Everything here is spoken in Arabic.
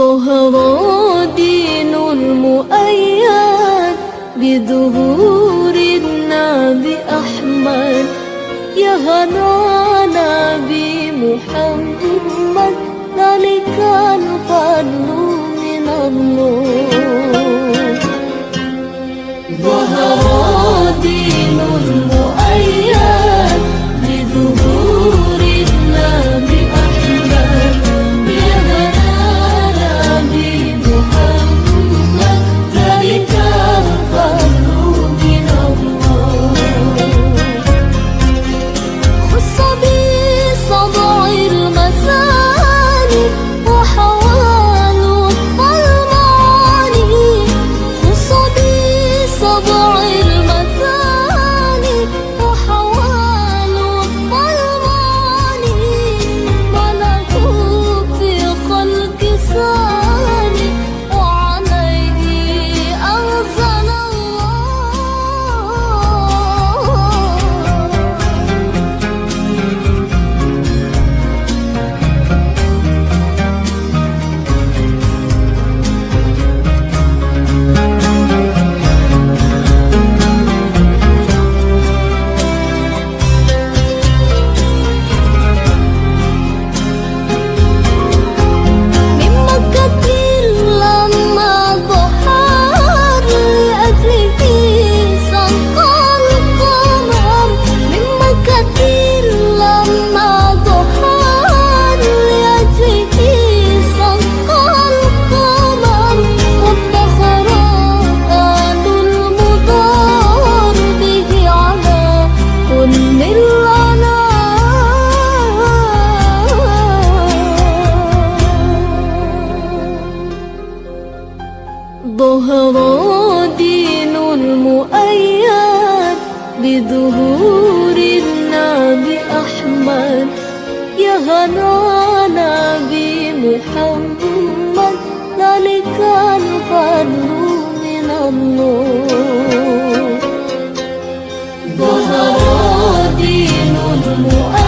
ظهر دين المؤيد بظهور النبي أحمد، يا هنا نبي محمد، ذلك الفضل من الله. ظهر دين المؤيد بظهور النبي أحمد، يا هنا نبي محمد، ذلك الفضل من الله. خص بسبع المثاني وحوال المعاني، خص بسبع المثاني وحوال المعاني، ملكوت في خلق ثاني وعليه أنزل من مكة لما ضحى لأجله سقى القمر، من مكة لما ضحى لأجله سقى القمر، وادخر آل المدار به على كل الأنام. ظهر دين المؤيد بظهور النبي أحمد، يا هنا نبي محمد، ذلك الفضل من الله. ظهر دين المؤيد